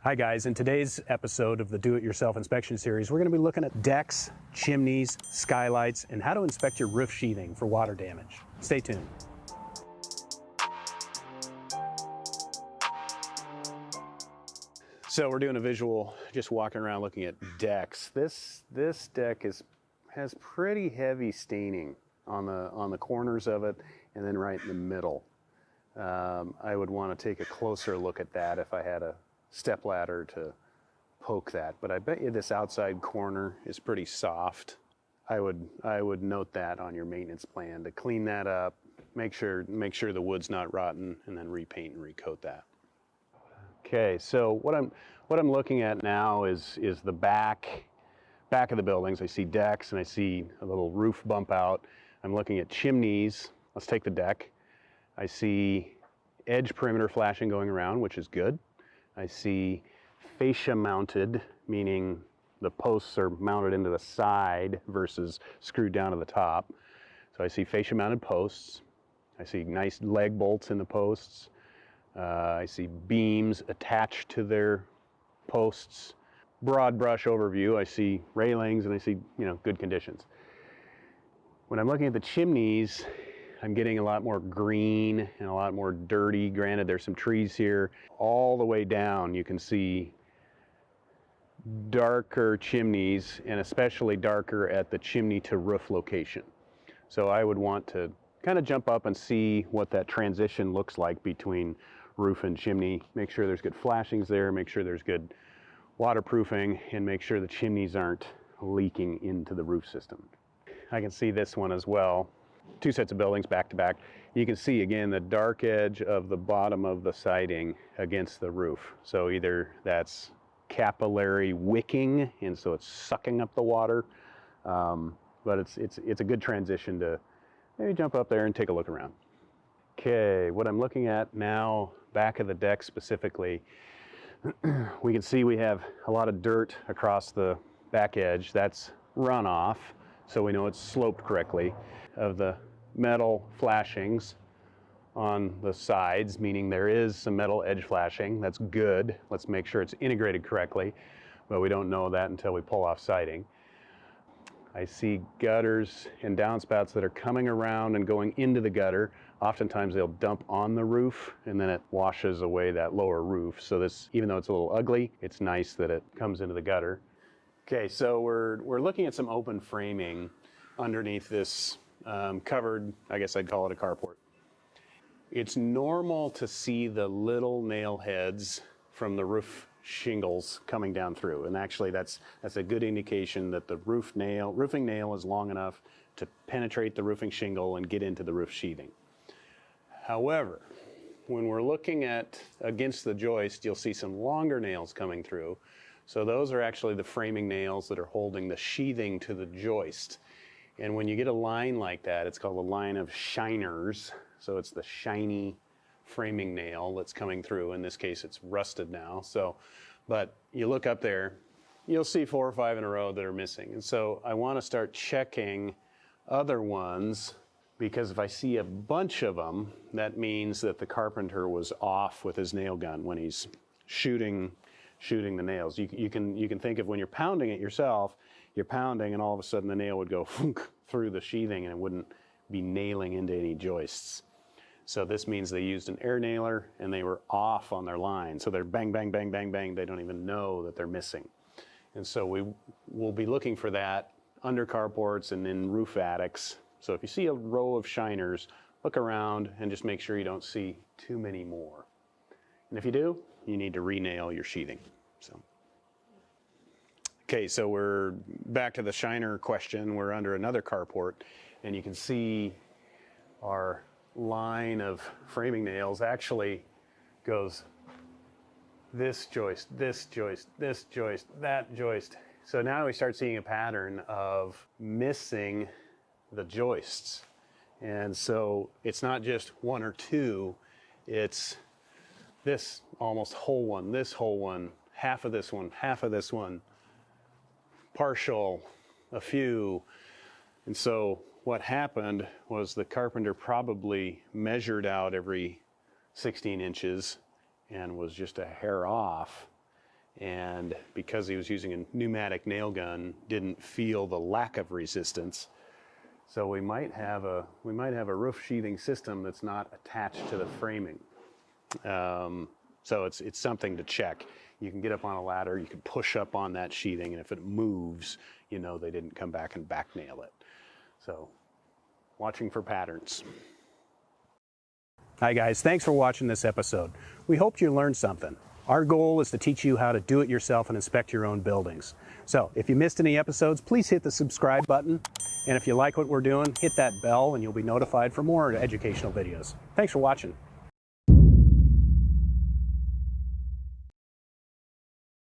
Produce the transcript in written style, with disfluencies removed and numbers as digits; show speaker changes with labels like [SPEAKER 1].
[SPEAKER 1] Hi guys, in today's episode of the Do-It-Yourself Inspection Series, we're going to be looking at decks, chimneys, skylights, and how to inspect your roof sheathing for water damage. Stay tuned. So we're doing a visual, just walking around looking at decks. This deck has pretty heavy staining on the corners of it, and then right in the middle. I would want to take a closer look at that if I had a step ladder to poke that, but I bet you this outside corner is pretty soft. I would note that on your maintenance plan to clean that up, make sure the wood's not rotten, and then repaint and recoat that. Okay, so what I'm looking at now is the back of the buildings. I see decks and I see a little roof bump out. I'm looking at chimneys. Let's take the deck. I see edge perimeter flashing going around, which is good. I see fascia mounted, meaning the posts are mounted into the side versus screwed down to the top. So I see fascia mounted posts. I see nice leg bolts in the posts. I see beams attached to their posts. Broad brush overview, I see railings and I see, good conditions. When I'm looking at the chimneys, I'm getting a lot more green and a lot more dirty. Granted, there's some trees here. All the way down, you can see darker chimneys, and especially darker at the chimney to roof location. So I would want to kind of jump up and see what that transition looks like between roof and chimney. Make sure there's good flashings there, make sure there's good waterproofing, and make sure the chimneys aren't leaking into the roof system. I can see this one as well. Two sets of buildings back to back. You can see again the dark edge of the bottom of the siding against the roof. So either that's capillary wicking, and so it's sucking up the water, but it's a good transition to maybe jump up there and take a look around. Okay, what I'm looking at now, back of the deck specifically, we can see we have a lot of dirt across the back edge. That's runoff, so we know it's sloped correctly. Of the metal flashings on the sides, meaning there is some metal edge flashing. That's good. Let's make sure it's integrated correctly, but we don't know that until we pull off siding. I see gutters and downspouts that are coming around and going into the gutter. Oftentimes they'll dump on the roof and then it washes away that lower roof. So this, even though it's a little ugly, it's nice that it comes into the gutter. Okay, so we're looking at some open framing underneath this covered, I guess I'd call it a carport. It's normal to see the little nail heads from the roof shingles coming down through, and actually that's a good indication that the roofing nail is long enough to penetrate the roofing shingle and get into the roof sheathing. However, when we're looking at against the joist, you'll see some longer nails coming through. So those are actually the framing nails that are holding the sheathing to the joist. And when you get a line like that, it's called a line of shiners. So it's the shiny framing nail that's coming through. In this case, it's rusted now. So, but you look up there, you'll see 4 or 5 in a row that are missing. And so I want to start checking other ones, because if I see a bunch of them, that means that the carpenter was off with his nail gun when he's shooting the nails. You can think of when you're pounding it yourself, you're pounding and all of a sudden the nail would go through the sheathing and it wouldn't be nailing into any joists. So this means they used an air nailer and they were off on their line. So they're bang, bang, bang, bang, bang. They don't even know that they're missing. And so we will be looking for that under carports and in roof attics. So if you see a row of shiners, look around and just make sure you don't see too many more. And if you do, you need to re-nail your sheathing. Okay, so we're back to the shiner question. We're under another carport, and you can see our line of framing nails actually goes this joist, this joist, this joist, that joist. So now we start seeing a pattern of missing the joists. And so it's not just 1 or 2, it's this almost whole one, this whole one, half of this one, half of this one, partial, a few. And so what happened was the carpenter probably measured out every 16 inches and was just a hair off and because he was using a pneumatic nail gun, didn't feel the lack of resistance. So we might have a roof sheathing system that's not attached to the framing. So it's something to check. You can get up on a ladder, you can push up on that sheathing, and if it moves, you know they didn't come back and back nail it. So watching for patterns. Hi guys, thanks for watching this episode. We hope you learned something. Our goal is to teach you how to do it yourself and inspect your own buildings. So if you missed any episodes, please hit the subscribe button. And if you like what we're doing, hit that bell and you'll be notified for more educational videos. Thanks for watching.